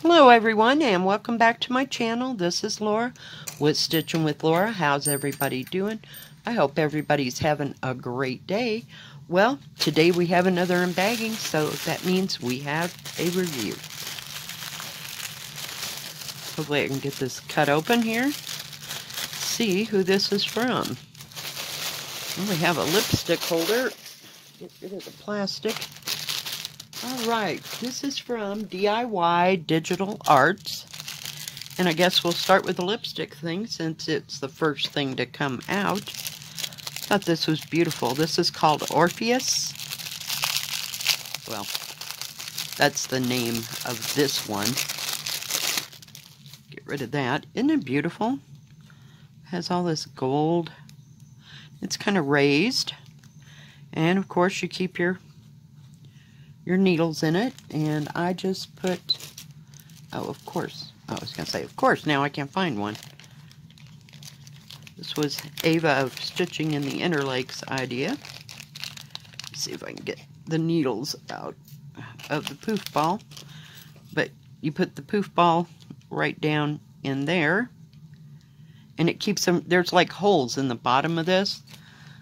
Hello everyone, and welcome back to my channel. This is Laura with Stitching with Laura. How's everybody doing? I hope everybody's having a great day. Well, today we have another embagging, so that means we have a review. Hopefully I can get this cut open here. See who this is from. Well, we have a lipstick holder. Get rid of the plastic. Alright, this is from DIYDigitalArt. And I guess we'll start with the lipstick thing since it's the first thing to come out. Thought this was beautiful. This is called Orpheus. Well, that's the name of this one. Get rid of that. Isn't it beautiful? Has all this gold. It's kind of raised. And of course you keep your needles in it, and I just put, oh, of course, I was going to say, of course, now I can't find one. This was Ava of Stitching in the Interlakes idea. Let's see if I can get the needles out of the poof ball. But you put the poof ball right down in there, and it keeps them, there's like holes in the bottom of this,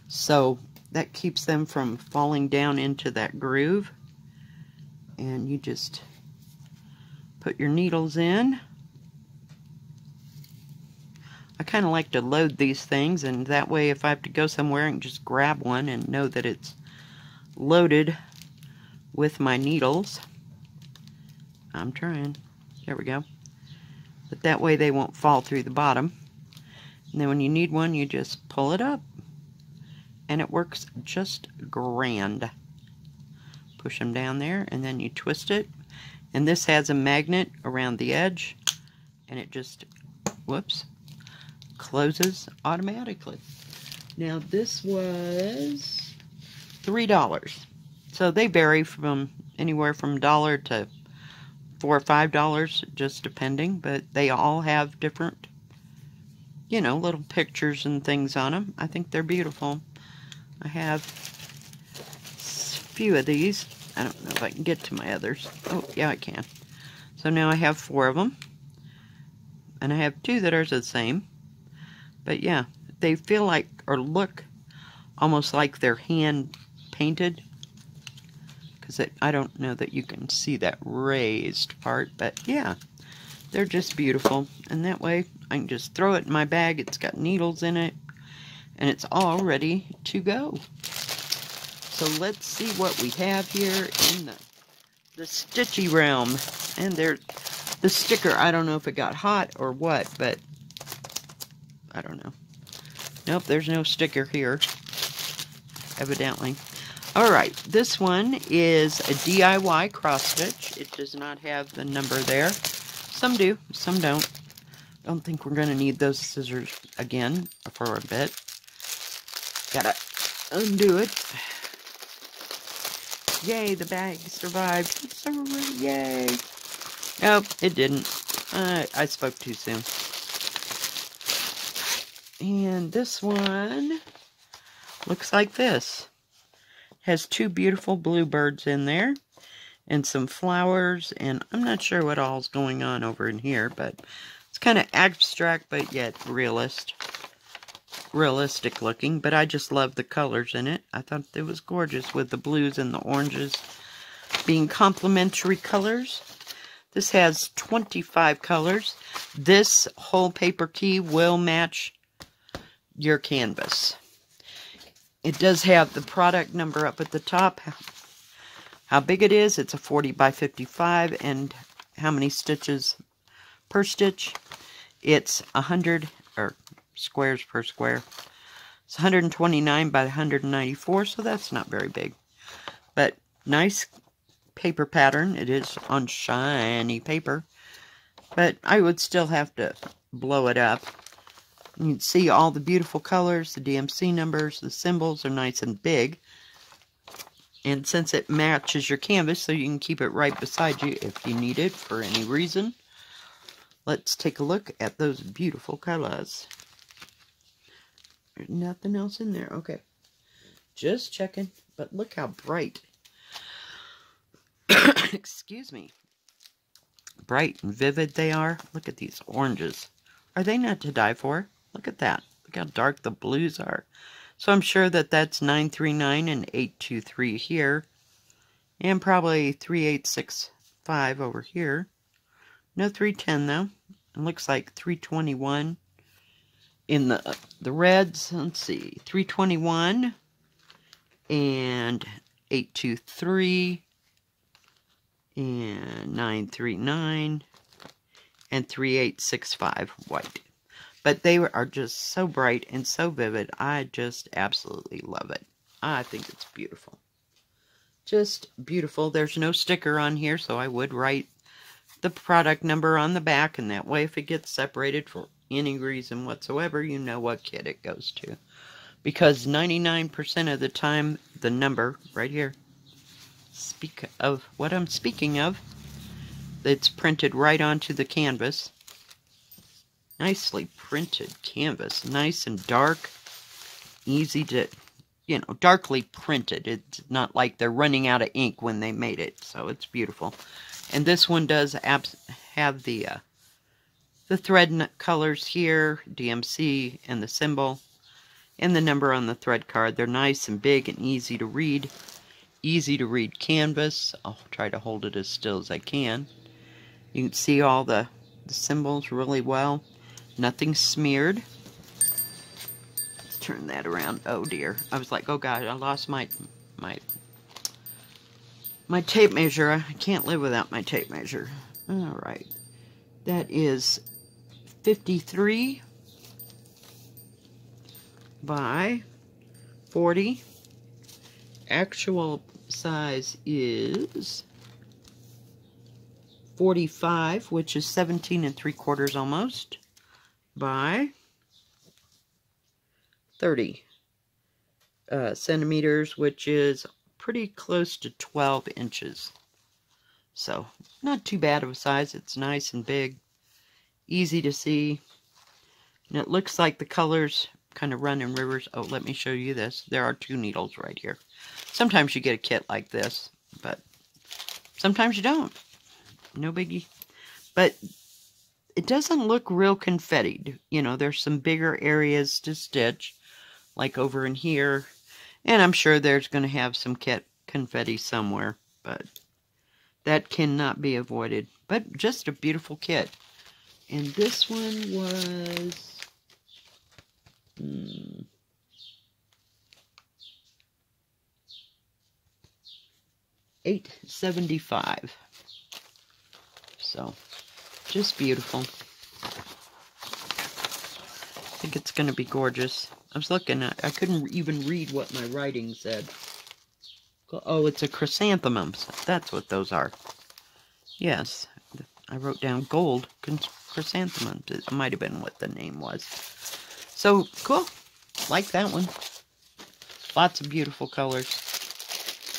so that keeps them from falling down into that groove. And you just put your needles in. I kind of like to load these things, and that way if I have to go somewhere I can just grab one and know that it's loaded with my needles. I'm trying. There we go. But that way they won't fall through the bottom. And then when you need one, you just pull it up. And it works just grand. Push them down there, and then you twist it. And this has a magnet around the edge, and it just, whoops, closes automatically. Now this was $3. So they vary from anywhere from $1 to $4 or $5, just depending. But they all have different, you know, little pictures and things on them. I think they're beautiful. I have a few of these. I don't know if I can get to my others. Oh, yeah, I can. So now I have 4 of them. And I have 2 that are the same. But yeah, they feel like, or look almost like they're hand painted. Because I don't know that you can see that raised part. But yeah, they're just beautiful. And that way I can just throw it in my bag. It's got needles in it. And it's all ready to go. So let's see what we have here in the stitchy realm. And there's the sticker. I don't know if it got hot or what, but I don't know. Nope, there's no sticker here, evidently. Alright, this one is a DIY cross stitch. It does not have the number there. Some do, some don't. Don't think we're going to need those scissors again for a bit. Gotta undo it. Yay, the bag survived. Yay. Nope, it didn't. I spoke too soon. And this one looks like this. Has 2 beautiful bluebirds in there. And some flowers. And I'm not sure what all's going on over in here. But it's kind of abstract, but yet realistic looking, but I just love the colors in it. I thought it was gorgeous with the blues and the oranges being complementary colors. This has 25 colors. This whole paper key will match your canvas. It does have the product number up at the top. How big it is, it's a 40 by 55, and how many stitches per stitch. It's 100, or squares per square. It's 129 by 194, so that's not very big. But nice paper pattern. It is on shiny paper. But I would still have to blow it up. You'd see all the beautiful colors, the DMC numbers, the symbols are nice and big. And since it matches your canvas, so you can keep it right beside you if you need it for any reason. Let's take a look at those beautiful colors. There's nothing else in there. Okay. Just checking. But look how bright. Excuse me. bright and vivid they are. Look at these oranges. Are they not to die for? Look at that. Look how dark the blues are. So I'm sure that that's 939 and 823 here. And probably 3865 over here. No 310 though. It looks like 321 in the reds. Let's see. 321 and 823 and 939 and 3865 white. But they are just so bright and so vivid. I just absolutely love it. I think it's beautiful. Just beautiful. There's no sticker on here, so I would write the product number on the back, and that way if it gets separated for any reason whatsoever, you know what kit it goes to. Because 99% of the time, the number right here, speak of what I'm speaking of, it's printed right onto the canvas. Nicely printed canvas, nice and dark, easy to, you know, darkly printed. It's not like they're running out of ink when they made it, so it's beautiful. And this one does have the thread colors here, DMC, and the symbol, and the number on the thread card. They're nice and big and easy to read. Easy to read canvas. I'll try to hold it as still as I can. You can see all the symbols really well. Nothing smeared. Let's turn that around. Oh dear. I was like, oh god, I lost my tape measure. I can't live without my tape measure. Alright. That is 53 by 40. Actual size is 45, which is 17 3/4 almost, by 30 centimeters, which is pretty close to 12 inches. So, not too bad of a size. It's nice and big, easy to see, and it looks like the colors kind of run in rivers. Oh, let me show you this. There are 2 needles right here. Sometimes you get a kit like this, but sometimes you don't. No biggie. But it doesn't look real confettied. You know, there's some bigger areas to stitch, like over in here. And I'm sure there's going to have some kit confetti somewhere, but that cannot be avoided. But just a beautiful kit. And this one was $8.75. So, just beautiful. I think it's going to be gorgeous. I was looking at, I couldn't even read what my writing said. Oh, it's a chrysanthemum. That's what those are. Yes, I wrote down gold chrysanthemums. It might have been what the name was. So, cool. Like that one. Lots of beautiful colors.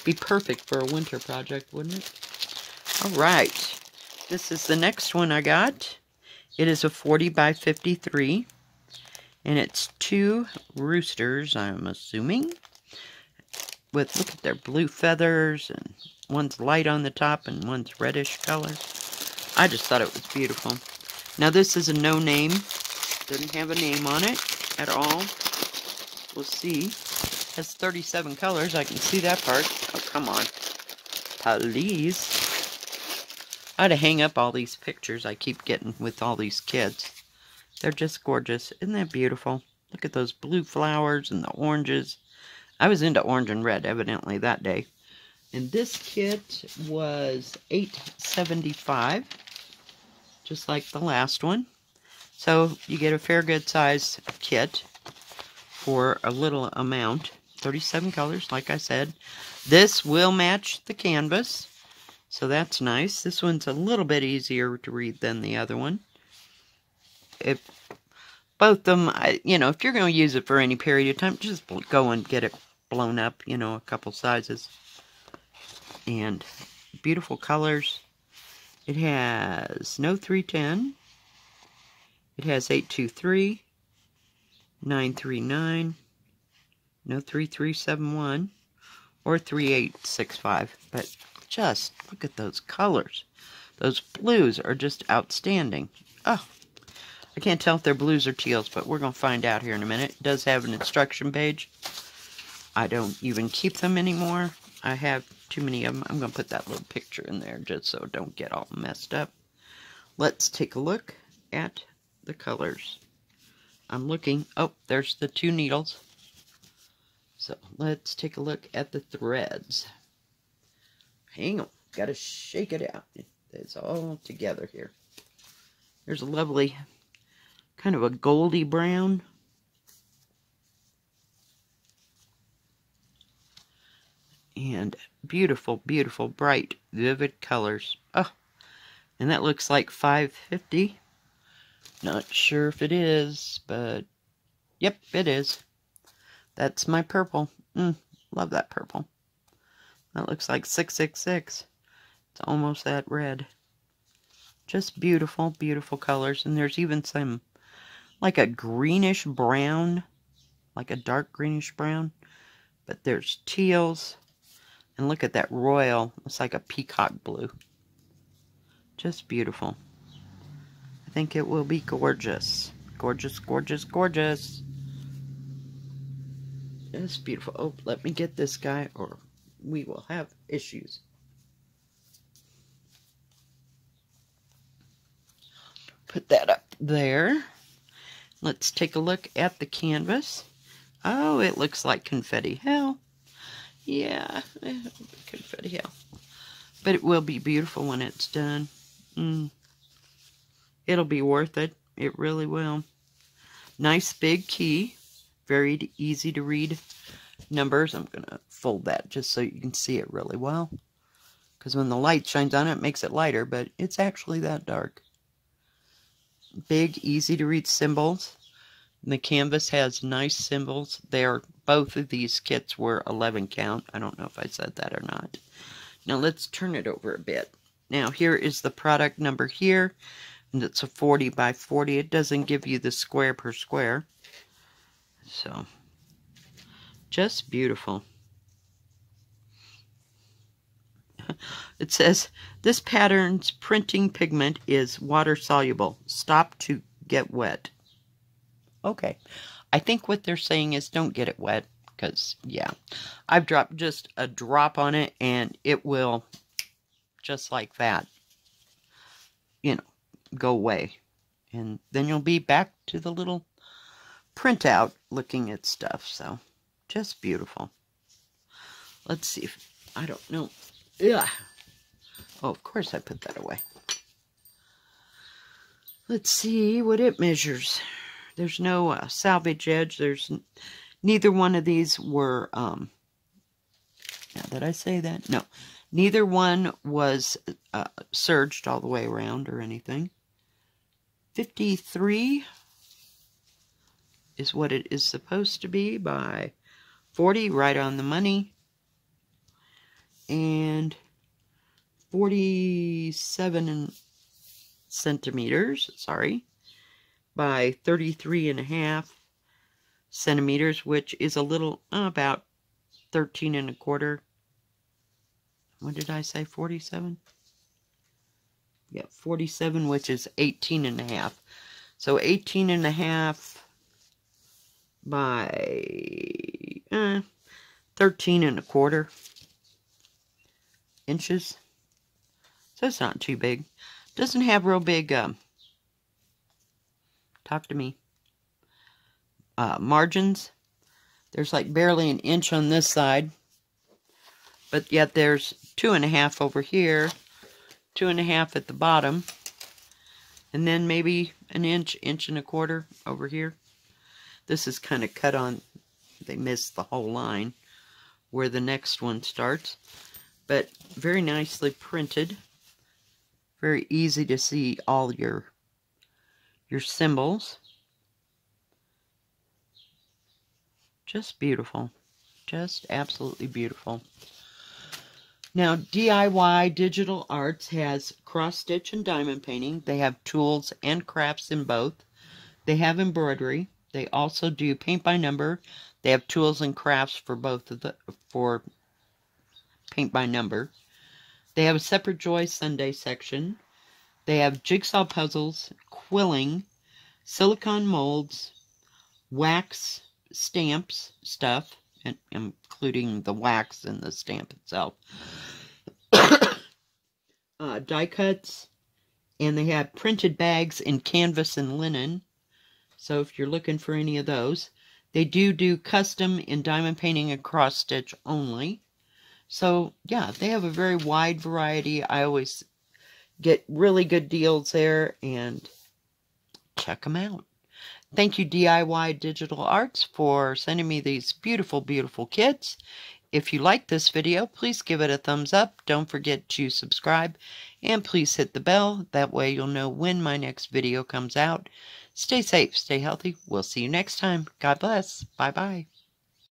Be perfect for a winter project, wouldn't it? Alright. This is the next one I got. It is a 40 by 53. And it's 2 roosters, I'm assuming. With, look at their blue feathers. And one's light on the top and one's reddish color. I just thought it was beautiful. Now this is a no name. Doesn't have a name on it at all. We'll see. Has 37 colors. I can see that part. Oh, come on. Please. I had to hang up all these pictures I keep getting with all these kids. They're just gorgeous. Isn't that beautiful? Look at those blue flowers and the oranges. I was into orange and red, evidently, that day. And this kit was $8.75. Just like the last one. So, you get a fair good size kit for a little amount. 37 colors, like I said. This will match the canvas. So that's nice. This one's a little bit easier to read than the other one. If both of them, you know, if you're going to use it for any period of time, just go and get it blown up, you know, a couple sizes. And beautiful colors. It has no 310. It has 823, 939, no 3371, or 3865. But just look at those colors. Those blues are just outstanding. Oh, I can't tell if they're blues or teals, but we're going to find out here in a minute. It does have an instruction page. I don't even keep them anymore. I have too many of them. I'm going to put that little picture in there just so it don't get all messed up. Let's take a look at the colors. I'm looking. Oh, there's the 2 needles. So let's take a look at the threads. Hang on. Got to shake it out. It's all together here. There's a lovely kind of a goldy brown. And beautiful, beautiful, bright, vivid colors. Oh, and that looks like $5.50. Not sure if it is, but yep, it is. That's my purple. Love that purple. That looks like $6.66. It's almost that red. Just beautiful, beautiful colors. And there's even some, like a greenish brown, like a dark greenish brown. But there's teals. And look at that royal. It's like a peacock blue. Just beautiful. I think it will be gorgeous. Gorgeous, gorgeous, gorgeous. Just beautiful. Oh, let me get this guy or we will have issues. Put that up there. Let's take a look at the canvas. Oh, it looks like confetti hell. Yeah, confetti hell. But it will be beautiful when it's done. It'll be worth it. It really will. Nice big key. Very easy to read numbers. I'm going to fold that just so you can see it really well. Because when the light shines on it, it makes it lighter, but it's actually that dark. Big, easy to read symbols. The canvas has nice symbols. Both of these kits were 11 count. I don't know if I said that or not. Now let's turn it over a bit. Now here is the product number here. And it's a 40 by 40. It doesn't give you the square per square. So, just beautiful. It says, this pattern's printing pigment is water soluble. Stop to get wet. Okay. I think what they're saying is don't get it wet. Because, yeah. I've dropped just a drop on it and it will, just like that, go away. And then you'll be back to the little printout looking at stuff. So, just beautiful. Let's see if, I don't know. Ugh. Oh, of course I put that away. Let's see what it measures. There's no salvage edge. There's neither one of these were, now did I say that? No. Neither one was serged all the way around or anything. 53 is what it is supposed to be by 40, right on the money. And 47 centimeters, sorry, by 33.5 centimeters, which is a little, about 13.25. What did I say, 47? Yeah, 47, which is 18.5. So 18.5 by 13.25 inches. So it's not too big. Doesn't have real big, talk to me, margins. There's like barely an inch on this side. But yet there's 2.5 over here. 2.5 at the bottom. And then maybe an inch, 1.25 over here. This is kind of cut on, they missed the whole line where the next one starts. But very nicely printed. Very easy to see all your symbols. Just beautiful. Just absolutely beautiful. Now, DIY Digital Arts has cross-stitch and diamond painting. They have tools and crafts in both. They have embroidery. They also do paint by number. They have tools and crafts for both of for paint by number. They have a separate Joy Sunday section They have jigsaw puzzles, quilling, silicone molds, wax stamps stuff, including the wax and the stamp itself, die cuts, and they have printed bags in canvas and linen. So if you're looking for any of those, they do custom in diamond painting and cross stitch only. So yeah, they have a very wide variety. I always get really good deals there, and check them out. Thank you, DIY Digital Arts, for sending me these beautiful, beautiful kits. If you like this video, please give it a thumbs up. Don't forget to subscribe, and please hit the bell. That way you'll know when my next video comes out. Stay safe, stay healthy. We'll see you next time. God bless. Bye-bye.